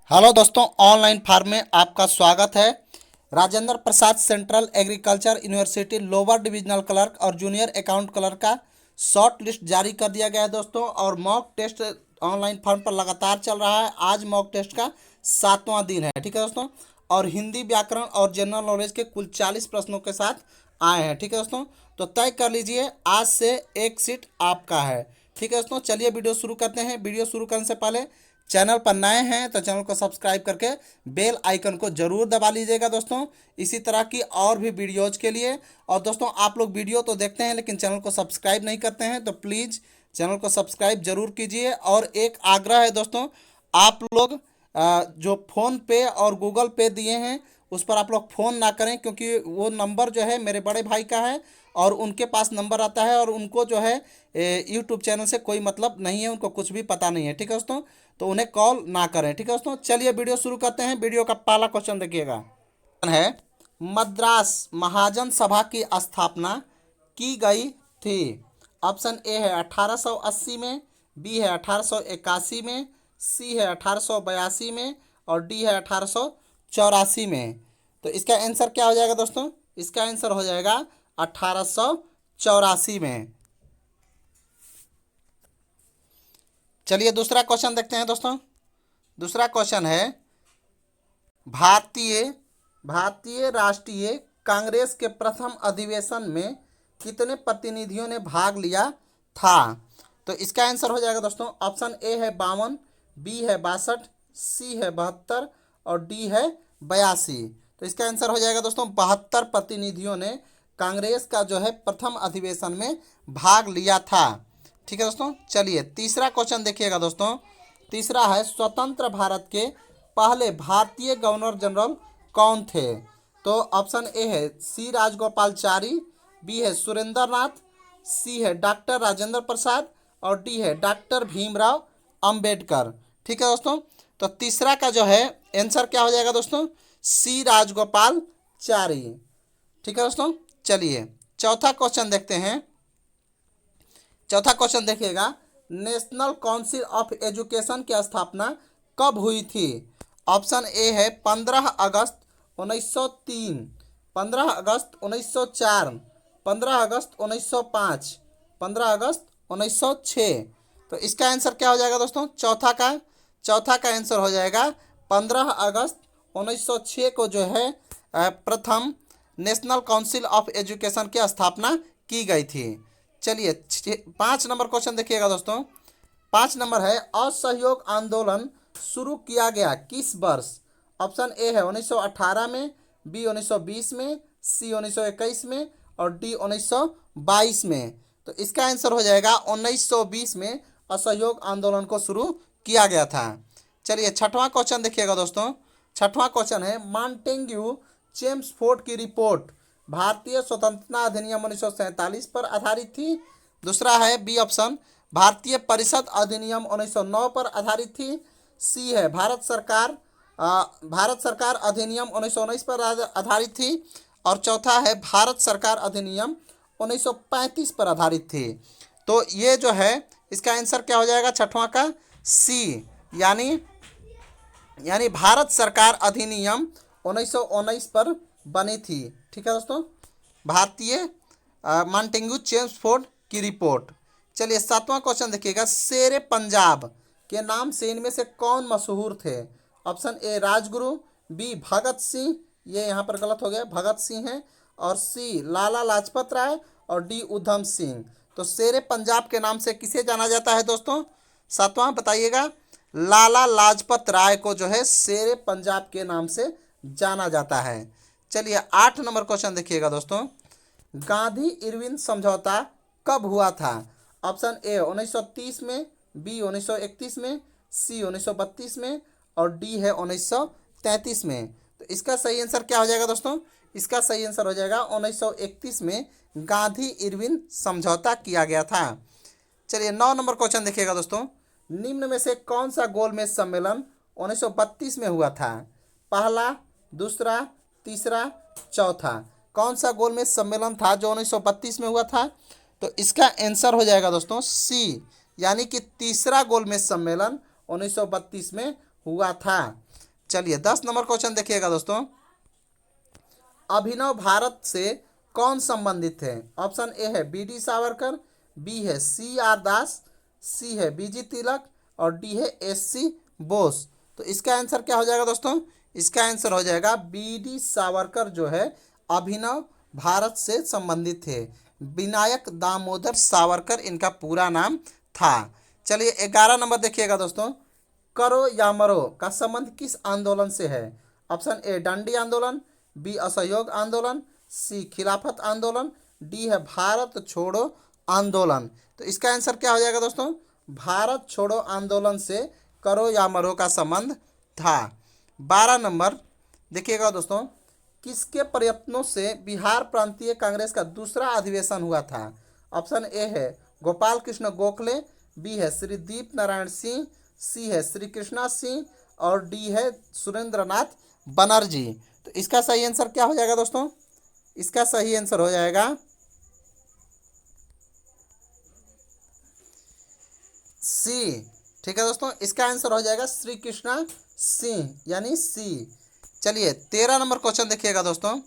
Hello दोस्तों, online form में आपका स्वागत है। Rajendra Prasad central agriculture university lower divisional clerk और जूनियर अकाउंट क्लर्क का शॉर्ट लिस्ट जारी कर दिया गया है दोस्तों। और मॉक टेस्ट ऑनलाइन फॉर्म पर लगातार चल रहा है। आज मॉक टेस्ट का 7वां दिन है, ठीक है दोस्तों। और हिंदी व्याकरण और जनरल नॉलेज के कुल 40 प्रश्नों के साथ आए हैं, ठीक है दोस्तों। तो तय कर लीजिए, आज से एक सीट आपका है, ठीक है दोस्तों। चलिए वीडियो शुरू करते हैं। वीडियो शुरू करने से पहले चैनल पर नए हैं तो चैनल को सब्सक्राइब करके बेल आइकन को जरूर दबा लीजिएगा दोस्तों, इसी तरह की और भी वीडियोज के लिए। और दोस्तों, आप लोग वीडियो तो देखते हैं लेकिन चैनल को सब्सक्राइब नहीं करते हैं, तो प्लीज़ चैनल को सब्सक्राइब जरूर कीजिए। और एक आग्रह है दोस्तों, आप लोग जो फ़ोन पे और गूगल पे दिए हैं उस पर आप लोग फ़ोन ना करें, क्योंकि वो नंबर जो है मेरे बड़े भाई का है और उनके पास नंबर आता है और उनको जो है यूट्यूब चैनल से कोई मतलब नहीं है, उनको कुछ भी पता नहीं है, ठीक है दोस्तों। तो उन्हें कॉल ना करें, ठीक है दोस्तों। चलिए वीडियो शुरू करते हैं। वीडियो का पहला क्वेश्चन देखिएगा, है मद्रास महाजन सभा की स्थापना की गई थी। ऑप्शन ए है 1880 में, बी है 1881 में, सी है 1882 में और डी है 1884 में। तो इसका आंसर क्या हो जाएगा दोस्तों? इसका आंसर हो जाएगा 1884 में। चलिए दूसरा क्वेश्चन देखते हैं दोस्तों। दूसरा क्वेश्चन है भारतीय भारतीय राष्ट्रीय कांग्रेस के प्रथम अधिवेशन में कितने प्रतिनिधियों ने भाग लिया था? तो इसका आंसर हो जाएगा दोस्तों, ऑप्शन ए है 52, बी है 62, सी है 72 और डी है 82। तो इसका आंसर हो जाएगा दोस्तों 72 प्रतिनिधियों ने कांग्रेस का जो है प्रथम अधिवेशन में भाग लिया था, ठीक है दोस्तों। चलिए तीसरा क्वेश्चन देखिएगा दोस्तों। तीसरा है स्वतंत्र भारत के पहले भारतीय गवर्नर जनरल कौन थे? तो ऑप्शन ए है सी राजगोपालचारी, बी है सुरेंद्र नाथ, सी है डॉक्टर राजेंद्र प्रसाद और डी है डॉक्टर भीमराव अंबेडकर, ठीक है दोस्तों। तो तीसरा का जो है आंसर क्या हो जाएगा दोस्तों? सी राजगोपालचारी, ठीक है दोस्तों। चलिए चौथा क्वेश्चन देखते हैं। चौथा क्वेश्चन देखिएगा, नेशनल काउंसिल ऑफ एजुकेशन की स्थापना कब हुई थी? ऑप्शन ए है 15 अगस्त 1903, 15 अगस्त 1904, 15 अगस्त 1905, 15 अगस्त 1906। तो इसका आंसर क्या हो जाएगा दोस्तों? चौथा का आंसर हो जाएगा 15 अगस्त 1906 को जो है प्रथम नेशनल काउंसिल ऑफ एजुकेशन की स्थापना की गई थी। चलिए 5 नंबर क्वेश्चन देखिएगा दोस्तों। 5 नंबर है असहयोग आंदोलन शुरू किया गया किस वर्ष? ऑप्शन ए है 1918 में, बी 1920 में, सी 1921 में और डी 1922 में। तो इसका आंसर हो जाएगा 1920 में असहयोग आंदोलन को शुरू किया गया था। चलिए छठवां क्वेश्चन देखिएगा दोस्तों। छठवां क्वेश्चन है मॉन्टेग्यू चेम्सफोर्ड की रिपोर्ट भारतीय स्वतंत्रता अधिनियम 1947 पर आधारित थी। दूसरा है बी ऑप्शन भारतीय परिषद अधिनियम 1909 पर आधारित थी। सी है भारत सरकार अधिनियम 1919 पर आधारित थी और चौथा है भारत सरकार अधिनियम 1935 पर आधारित थी। तो ये जो है इसका आंसर क्या हो जाएगा छठवां का? सी, यानी भारत सरकार अधिनियम 1919 पर बनी थी, ठीक है दोस्तों। भारतीय मॉन्टेग्यू चेम्सफोर्ड की रिपोर्ट। चलिए 7वां क्वेश्चन देखिएगा, शेरे पंजाब के नाम से इनमें से कौन मशहूर थे? ऑप्शन ए राजगुरु, बी भगत सिंह, ये यहाँ पर गलत हो गया, भगत सिंह है, और सी लाला लाजपत राय और डी उधम सिंह। तो शेरे पंजाब के नाम से किसे जाना जाता है दोस्तों? 7वां बताइएगा। लाला लाजपत राय को जो है शेरे पंजाब के नाम से जाना जाता है। चलिए 8 नंबर क्वेश्चन देखिएगा दोस्तों। गांधी इरविन समझौता कब हुआ था? ऑप्शन ए 1930 में, बी 1931 में, सी 1932 में और डी है 1933 में। तो इसका सही आंसर क्या हो जाएगा दोस्तों? इसका सही आंसर हो जाएगा 1931 में गांधी इरविन समझौता किया गया था। चलिए 9 नंबर क्वेश्चन देखिएगा दोस्तों। निम्न में से कौन सा गोलमेज सम्मेलन 1932 में हुआ था? पहला, दूसरा, तीसरा, चौथा। कौन सा गोलमेज सम्मेलन था जो 1932 में हुआ था? तो इसका आंसर हो जाएगा दोस्तों सी, यानी कि तीसरा गोलमेज सम्मेलन 1932 में हुआ था। चलिए 10 नंबर क्वेश्चन देखिएगा दोस्तों, अभिनव भारत से कौन संबंधित है? ऑप्शन ए है बी डी सावरकर, बी है सी आर दास, सी है बीजी तिलक और डी है एस सी बोस। तो इसका आंसर क्या हो जाएगा दोस्तों? इसका आंसर हो जाएगा बी डी सावरकर जो है अभिनव भारत से संबंधित थे। विनायक दामोदर सावरकर इनका पूरा नाम था। चलिए 11 नंबर देखिएगा दोस्तों, करो या मरो का संबंध किस आंदोलन से है? ऑप्शन ए डांडी आंदोलन, बी असहयोग आंदोलन, सी खिलाफत आंदोलन, डी है भारत छोड़ो आंदोलन। तो इसका आंसर क्या हो जाएगा दोस्तों? भारत छोड़ो आंदोलन से करो या मरो का संबंध था। 12 नंबर देखिएगा दोस्तों, किसके प्रयत्नों से बिहार प्रांतीय कांग्रेस का दूसरा अधिवेशन हुआ था? ऑप्शन ए है गोपाल कृष्ण गोखले, बी है श्री दीप नारायण सिंह, सी है श्री कृष्णा सिंह और डी है सुरेंद्र नाथ बनर्जी। तो इसका सही आंसर क्या हो जाएगा दोस्तों? इसका सही आंसर हो जाएगा सी। ठीक है दोस्तों, इसका आंसर हो जाएगा श्री कृष्णा सिंह यानी सी। चलिए 13 नंबर क्वेश्चन देखिएगा दोस्तों,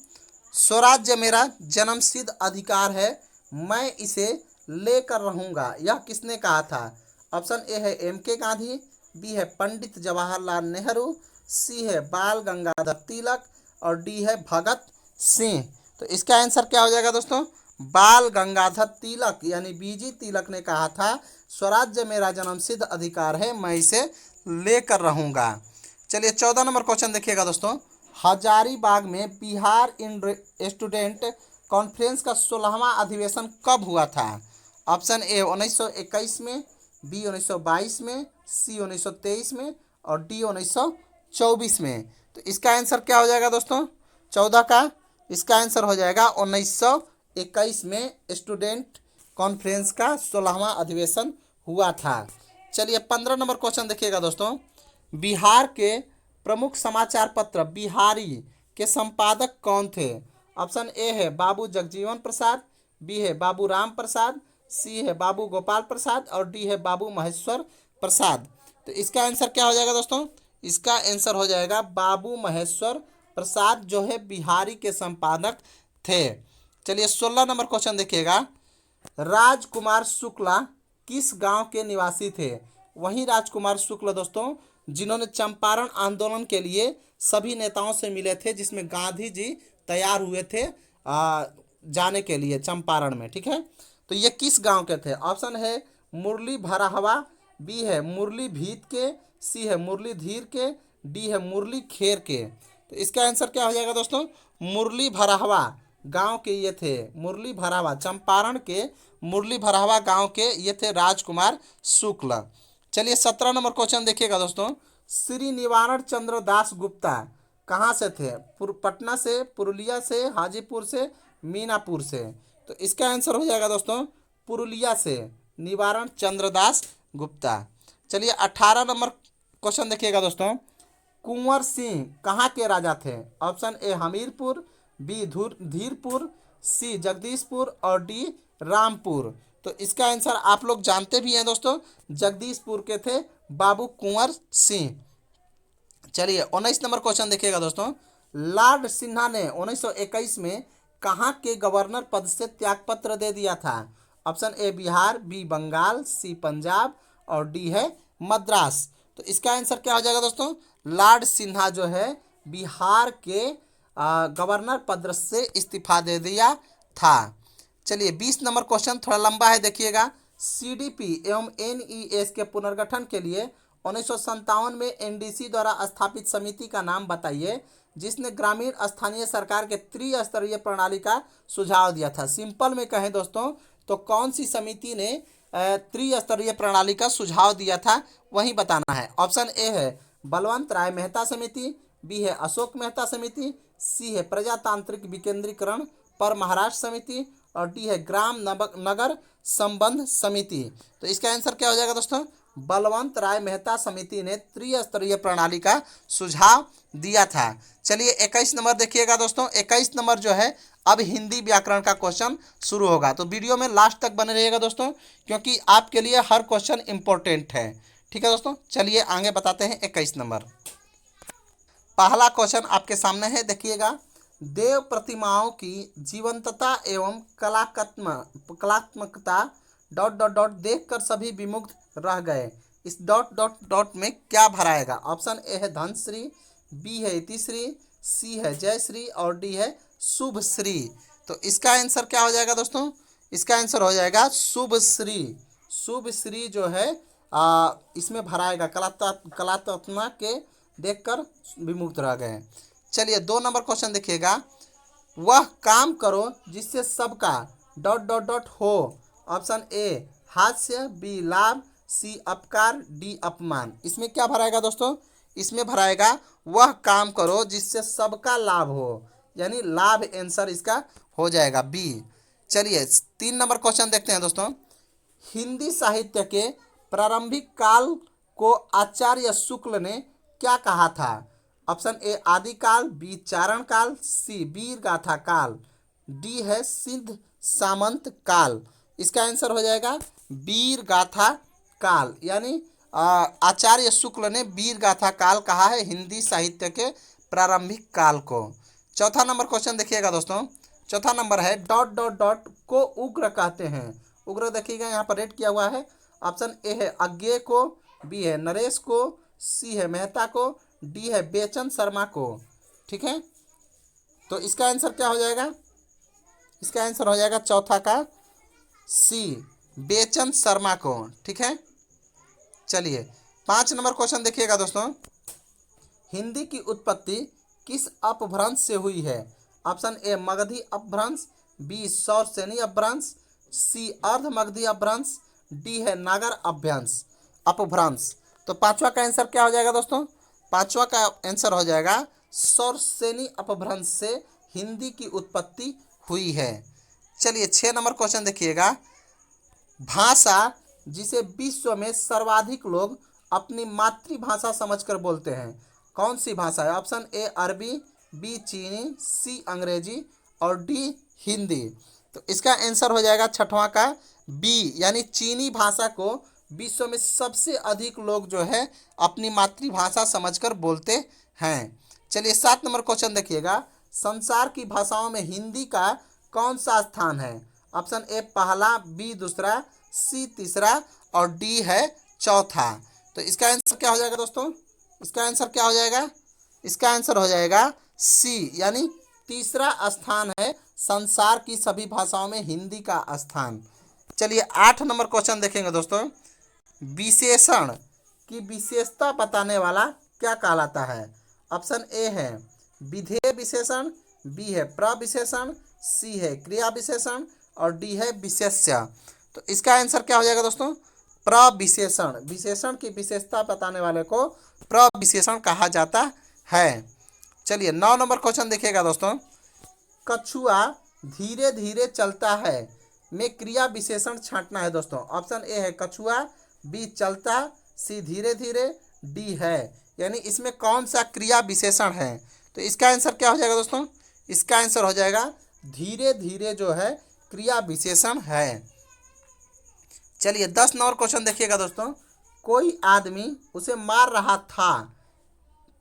स्वराज्य मेरा जन्मसिद्ध अधिकार है, मैं इसे लेकर रहूंगा, यह किसने कहा था? ऑप्शन ए है एम के गांधी, बी है पंडित जवाहरलाल नेहरू, सी है बाल गंगाधर तिलक और डी है भगत सिंह। तो इसका आंसर क्या हो जाएगा दोस्तों? बाल गंगाधर तिलक यानी बीजी तिलक ने कहा था स्वराज्य मेरा जन्मसिद्ध अधिकार है, मैं इसे लेकर रहूंगा। चलिए 14 नंबर क्वेश्चन देखिएगा दोस्तों, हजारीबाग में बिहार स्टूडेंट कॉन्फ्रेंस का 16वां अधिवेशन कब हुआ था? ऑप्शन ए 1921 में, बी 1922 में, सी 1923 में और डी 1924 में। तो इसका आंसर क्या हो जाएगा दोस्तों 14 का? इसका आंसर हो जाएगा 1921 में स्टूडेंट कॉन्फ्रेंस का 16वां अधिवेशन हुआ था। चलिए 15 नंबर क्वेश्चन देखिएगा दोस्तों, बिहार के प्रमुख समाचार पत्र बिहारी के संपादक कौन थे? ऑप्शन ए है बाबू जगजीवन प्रसाद, बी है बाबू राम प्रसाद, सी है बाबू गोपाल प्रसाद और डी है बाबू महेश्वर प्रसाद। तो इसका आंसर क्या हो जाएगा दोस्तों? इसका आंसर हो जाएगा बाबू महेश्वर प्रसाद जो है बिहारी के संपादक थे। चलिए 16 नंबर क्वेश्चन देखिएगा, राजकुमार शुक्ला किस गांव के निवासी थे? वही राजकुमार शुक्ल दोस्तों जिन्होंने चंपारण आंदोलन के लिए सभी नेताओं से मिले थे, जिसमें गांधी जी तैयार हुए थे जाने के लिए चंपारण में। ठीक है, तो ये किस गांव के थे? ऑप्शन है मुरली भराहवा, बी है मुरली भीत के, सी है मुरली धीर के, डी है मुरली खेर के। तो इसका आंसर क्या हो जाएगा दोस्तों? मुरली भराहवा गांव के ये थे, मुरली भराहवा चंपारण के मुरली भराहवा गांव के ये थे राजकुमार शुक्ल। चलिए 17 नंबर क्वेश्चन देखिएगा दोस्तों, श्री निवारण चंद्र दास गुप्ता कहाँ से थे? पटना से, पुरुलिया से, हाजीपुर से, मीनापुर से। तो इसका आंसर हो जाएगा दोस्तों पुरुलिया से, निवारण चंद्र दास गुप्ता। चलिए 18 नंबर क्वेश्चन देखिएगा दोस्तों, कुंवर सिंह कहाँ के राजा थे? Option A Hamirpur, B Dhirpur, C Jagdishpur और डी रामपुर। तो इसका आंसर आप लोग जानते भी हैं दोस्तों, जगदीशपुर के थे बाबू कुंवर सिंह। चलिए 19 नंबर क्वेश्चन देखिएगा दोस्तों, लॉर्ड सिन्हा ने 1921 में कहाँ के गवर्नर पद से त्यागपत्र दे दिया था? Option A Bihar, B Bengal, C Punjab और डी है मद्रास। तो इसका आंसर क्या हो जाएगा दोस्तों? लॉर्ड सिन्हा जो है बिहार के गवर्नर पद से इस्तीफा दे दिया था। चलिए 20 नंबर क्वेश्चन थोड़ा लंबा है, देखिएगा, सीडीपी एवं एनईएस के पुनर्गठन के लिए 1957 में एनडीसी द्वारा स्थापित समिति का नाम बताइए जिसने ग्रामीण स्थानीय सरकार के त्रिस्तरीय प्रणाली का सुझाव दिया था। सिंपल में कहें दोस्तों तो कौन सी समिति ने त्रिस्तरीय प्रणाली का सुझाव दिया था वही बताना है। ऑप्शन ए है बलवंत राय मेहता समिति, बी है अशोक मेहता समिति, सी है प्रजातांत्रिक विकेंद्रीकरण पर महाराष्ट्र समिति और डी है ग्राम नगर संबंध समिति। तो इसका आंसर क्या हो जाएगा दोस्तों? बलवंत राय मेहता समिति ने त्रिस्तरीय प्रणाली का सुझाव दिया था। चलिए 21 नंबर देखिएगा दोस्तों, 21 नंबर जो है अब हिंदी व्याकरण का क्वेश्चन शुरू होगा, तो वीडियो में लास्ट तक बने रहिएगा दोस्तों क्योंकि आपके लिए हर क्वेश्चन इंपॉर्टेंट है। ठीक है दोस्तों, चलिए आगे बताते हैं 21 नंबर। पहला क्वेश्चन आपके सामने है, देखिएगा। देव प्रतिमाओं की जीवंतता एवं कलात्मकता डॉट डॉट डॉट देखकर सभी विमुग्ध रह गए। इस डॉट डॉट डॉट में क्या भराएगा? ऑप्शन ए है धनश्री, बी है इतिश्री, सी है जयश्री और डी है शुभश्री। तो इसका आंसर क्या हो जाएगा दोस्तों? इसका आंसर हो जाएगा शुभश्री। शुभश्री जो है इसमें भराएगा, कलात्मकता के देखकर विमुक्त रह गए। चलिए 2 नंबर क्वेश्चन देखिएगा। वह काम करो जिससे सबका डॉट डॉट डॉट हो। ऑप्शन ए हास्य, बी लाभ, सी अपकार, डी अपमान। इसमें क्या भराएगा दोस्तों? इसमें भराएगा वह काम करो जिससे सबका लाभ हो, यानी लाभ आंसर इसका हो जाएगा बी। चलिए 3 नंबर क्वेश्चन देखते हैं दोस्तों। हिंदी साहित्य के प्रारंभिक काल को आचार्य शुक्ल ने क्या कहा था? ऑप्शन ए आदिकाल, बी चारण काल, सी वीर गाथा काल, डी है सिद्ध सामंत काल। इसका आंसर हो जाएगा वीर गाथा काल, यानी आचार्य शुक्ल ने वीर गाथा काल कहा है हिंदी साहित्य के प्रारंभिक काल को। चौथा नंबर क्वेश्चन देखिएगा दोस्तों। चौथा नंबर है डॉट डॉट डॉट को उग्र कहते हैं। उग्र देखिएगा यहाँ पर रेड किया हुआ है। ऑप्शन ए है अज्ञेय को, बी है नरेश को, सी है मेहता को, डी है बेचन शर्मा को। ठीक है, तो इसका आंसर क्या हो जाएगा? इसका आंसर हो जाएगा चौथा का सी बेचन शर्मा को। ठीक है, चलिए 5 नंबर क्वेश्चन देखिएगा दोस्तों। हिंदी की उत्पत्ति किस अपभ्रंश से हुई है? ऑप्शन ए मगधी अपभ्रंश, बी सौरसेनी अपभ्रंश, सी अर्ध मगधी अपभ्रंश, डी है नागर अपभ्रंश। तो पांचवा का आंसर क्या हो जाएगा दोस्तों? पांचवा का आंसर हो जाएगा सौरसेनी अपभ्रंश से हिंदी की उत्पत्ति हुई है। चलिए 6 नंबर क्वेश्चन देखिएगा। भाषा जिसे विश्व में सर्वाधिक लोग अपनी मातृभाषा समझकर बोलते हैं, कौन सी भाषा है? ऑप्शन ए अरबी, बी चीनी, सी अंग्रेजी और डी हिंदी। तो इसका आंसर हो जाएगा छठवां का बी, यानी चीनी भाषा को विश्व में सबसे अधिक लोग जो है अपनी मातृभाषा समझकर बोलते हैं। चलिए 7 नंबर क्वेश्चन देखिएगा। संसार की भाषाओं में हिंदी का कौन सा स्थान है? ऑप्शन ए पहला, बी दूसरा, सी तीसरा और डी है चौथा। तो इसका आंसर क्या हो जाएगा दोस्तों? इसका आंसर क्या हो जाएगा? इसका आंसर हो जाएगा सी, यानी तीसरा स्थान है संसार की सभी भाषाओं में हिंदी का स्थान। चलिए 8 नंबर क्वेश्चन देखेंगे दोस्तों। विशेषण की विशेषता बताने वाला क्या कहलाता है? ऑप्शन ए है विधेय विशेषण, बी है प्रविशेषण, सी है क्रिया विशेषण और डी है विशेष्य। तो इसका आंसर क्या हो जाएगा दोस्तों? प्रविशेषण। विशेषण की विशेषता बताने वाले को प्रविशेषण कहा जाता है। चलिए 9 नंबर क्वेश्चन देखिएगा दोस्तों। कछुआ धीरे धीरे चलता है में क्रिया विशेषण छांटना है दोस्तों। ऑप्शन ए है कछुआ, बी चलता, सी धीरे धीरे, डी है, यानी इसमें कौन सा क्रिया विशेषण है? तो इसका आंसर क्या हो जाएगा दोस्तों? इसका आंसर हो जाएगा धीरे धीरे जो है क्रिया विशेषण है। चलिए 10 नंबर क्वेश्चन देखिएगा दोस्तों। कोई आदमी उसे मार रहा था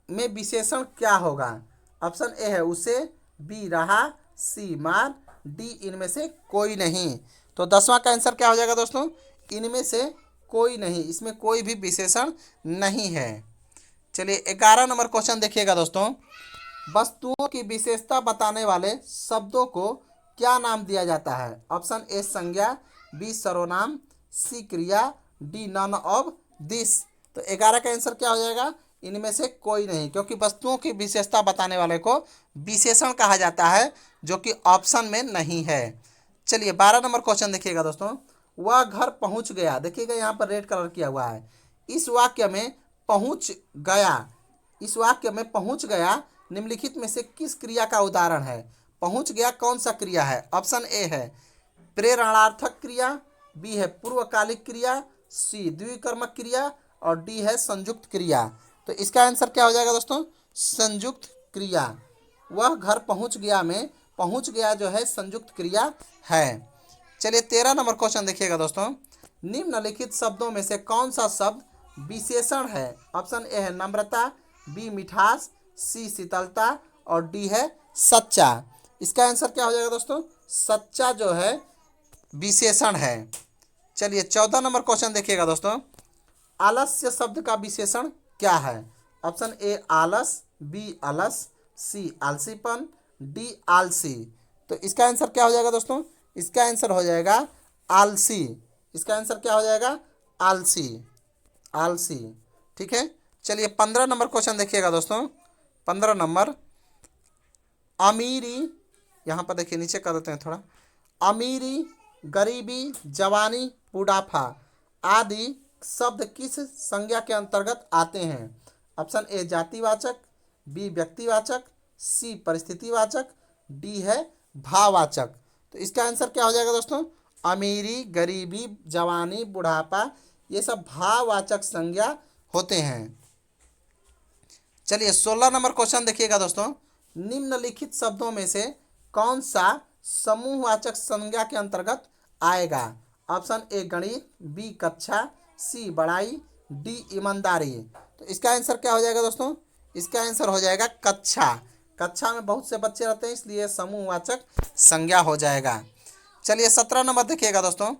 में विशेषण क्या होगा? ऑप्शन ए है उसे, बी रहा, सी मार, डी इनमें से कोई नहीं। तो 10वां का आंसर क्या हो जाएगा दोस्तों? इनमें से कोई नहीं, इसमें कोई भी विशेषण नहीं है। चलिए 11 नंबर क्वेश्चन देखिएगा दोस्तों। वस्तुओं की विशेषता बताने वाले शब्दों को क्या नाम दिया जाता है? ऑप्शन ए संज्ञा, बी सर्वनाम, सी क्रिया, डी नन ऑफ दिस। तो 11 का आंसर क्या हो जाएगा? इनमें से कोई नहीं, क्योंकि वस्तुओं की विशेषता बताने वाले को विशेषण कहा जाता है, जो कि ऑप्शन में नहीं है। चलिए 12 नंबर क्वेश्चन देखिएगा दोस्तों। वह घर पहुंच गया, देखिएगा यहाँ पर रेड कलर किया हुआ है। इस वाक्य में पहुंच गया, इस वाक्य में पहुंच गया निम्नलिखित में से किस क्रिया का उदाहरण है? पहुंच गया कौन सा क्रिया है? ऑप्शन ए है प्रेरणार्थक क्रिया, बी है पूर्वकालिक क्रिया, सी द्विकर्मक क्रिया और डी है संयुक्त क्रिया। तो इसका आंसर क्या हो जाएगा दोस्तों? संयुक्त क्रिया। वह घर पहुंच गया में पहुंच गया जो है संयुक्त क्रिया है। चलिए 13 नंबर क्वेश्चन देखिएगा दोस्तों। निम्नलिखित शब्दों में से कौन सा शब्द विशेषण है? ऑप्शन ए है नम्रता, बी मिठास, सी शीतलता और डी है सच्चा। इसका आंसर क्या हो जाएगा दोस्तों? सच्चा जो है विशेषण है। चलिए 14 नंबर क्वेश्चन देखिएगा दोस्तों। आलस्य शब्द का विशेषण क्या है? ऑप्शन ए आलस, बी अलस, सी आलसीपन, डी आलसी। तो इसका आंसर क्या हो जाएगा दोस्तों? इसका आंसर हो जाएगा आलसी। इसका आंसर क्या हो जाएगा? आलसी, आलसी। ठीक है। चलिए 15 नंबर क्वेश्चन देखिएगा दोस्तों। 15 नंबर, अमीरी, यहाँ पर देखिए नीचे कर देते हैं थोड़ा। अमीरी, गरीबी, जवानी, बुढ़ापा आदि शब्द किस संज्ञा के अंतर्गत आते हैं? ऑप्शन ए जातिवाचक, बी व्यक्तिवाचक, सी परिस्थितिवाचक, डी है भाववाचक। तो इसका आंसर क्या हो जाएगा दोस्तों? अमीरी, गरीबी, जवानी, बुढ़ापा ये सब भाववाचक संज्ञा होते हैं। चलिए 16 नंबर क्वेश्चन देखिएगा दोस्तों। निम्नलिखित शब्दों में से कौन सा समूहवाचक संज्ञा के अंतर्गत आएगा? ऑप्शन ए गणित, बी कक्षा, सी बड़ाई, डी ईमानदारी। तो इसका आंसर क्या हो जाएगा दोस्तों? इसका आंसर हो जाएगा कक्षा। कक्षा में बहुत से बच्चे रहते हैं इसलिए समूहवाचक संज्ञा हो जाएगा। चलिए 17 नंबर देखिएगा दोस्तों।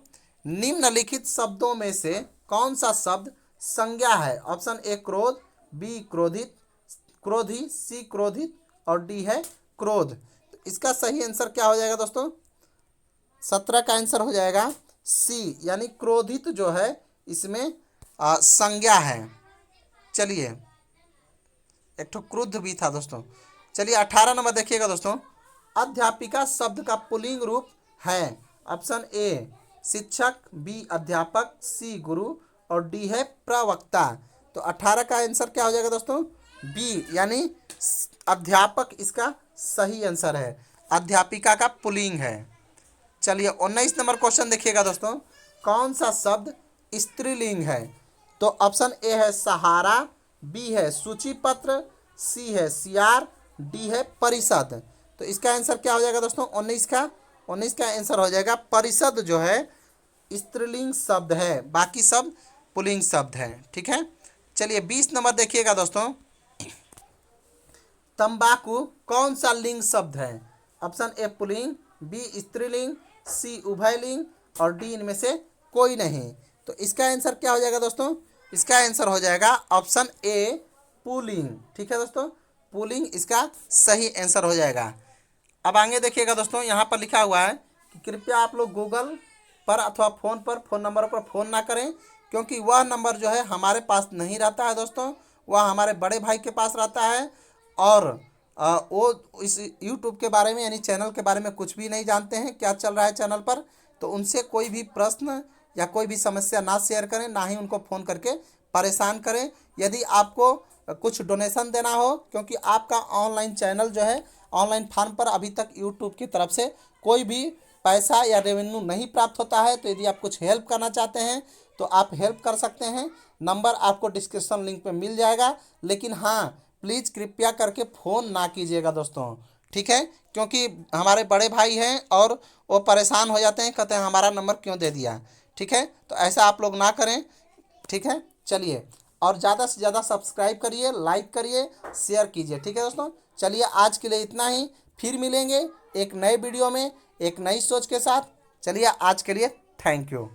निम्नलिखित शब्दों में से कौन सा शब्द संज्ञा है? ऑप्शन ए क्रोध, बी क्रोधित, क्रोधी, सी क्रोधित और डी है क्रोध। तो इसका सही आंसर क्या हो जाएगा दोस्तों? 17 का आंसर हो जाएगा सी, यानी क्रोधित जो है इसमें संज्ञा है। चलिए एक ठो क्रुद्ध भी था दोस्तों। चलिए 18 नंबर देखिएगा दोस्तों। अध्यापिका शब्द का पुल्लिंग रूप है? ऑप्शन ए शिक्षक, बी अध्यापक, सी गुरु और डी है प्रवक्ता। तो 18 का आंसर क्या हो जाएगा दोस्तों? बी, यानी अध्यापक इसका सही आंसर है। अध्यापिका का पुल्लिंग है। चलिए 19 नंबर क्वेश्चन देखिएगा दोस्तों। कौन सा शब्द स्त्रीलिंग है? तो ऑप्शन ए है सहारा, बी है सूचीपत्र, सी है सियार, डी है परिषद। तो इसका आंसर क्या हो जाएगा दोस्तों? 19 का आंसर हो जाएगा परिषद जो है स्त्रीलिंग शब्द है, बाकी सब पुल्लिंग शब्द है। ठीक है। चलिए 20 नंबर देखिएगा दोस्तों। तंबाकू कौन सा लिंग शब्द है? ऑप्शन ए पुल्लिंग, बी स्त्रीलिंग, सी उभयलिंग और डी इनमें से कोई नहीं। तो इसका आंसर क्या हो जाएगा दोस्तों? इसका आंसर हो जाएगा ऑप्शन ए पुल्लिंग। ठीक है दोस्तों, पुल्लिंग इसका सही आंसर हो जाएगा। अब आगे देखिएगा दोस्तों, यहाँ पर लिखा हुआ है कि कृपया आप लोग गूगल पर अथवा फ़ोन नंबर पर फ़ोन ना करें, क्योंकि वह नंबर जो है हमारे पास नहीं रहता है दोस्तों, वह हमारे बड़े भाई के पास रहता है। और वो इस यूट्यूब के बारे में यानी चैनल के बारे में कुछ भी नहीं जानते हैं क्या चल रहा है चैनल पर। तो उनसे कोई भी प्रश्न या कोई भी समस्या ना शेयर करें, ना ही उनको फ़ोन करके परेशान करें। यदि आपको कुछ डोनेशन देना हो, क्योंकि आपका ऑनलाइन चैनल जो है ऑनलाइन फॉर्म पर अभी तक यूट्यूब की तरफ से कोई भी पैसा या रेवेन्यू नहीं प्राप्त होता है, तो यदि आप कुछ हेल्प करना चाहते हैं तो आप हेल्प कर सकते हैं। नंबर आपको डिस्क्रिप्शन लिंक पे मिल जाएगा। लेकिन हाँ, प्लीज़ कृपया करके फ़ोन ना कीजिएगा दोस्तों, ठीक है, क्योंकि हमारे बड़े भाई हैं और वो परेशान हो जाते हैं, कहते हैं हमारा नंबर क्यों दे दिया। ठीक है, तो ऐसा आप लोग ना करें। ठीक है। चलिए, और ज़्यादा से ज़्यादा सब्सक्राइब करिए, लाइक करिए, शेयर कीजिए। ठीक है दोस्तों, चलिए आज के लिए इतना ही। फिर मिलेंगे एक नए वीडियो में एक नई सोच के साथ। चलिए आज के लिए थैंक यू।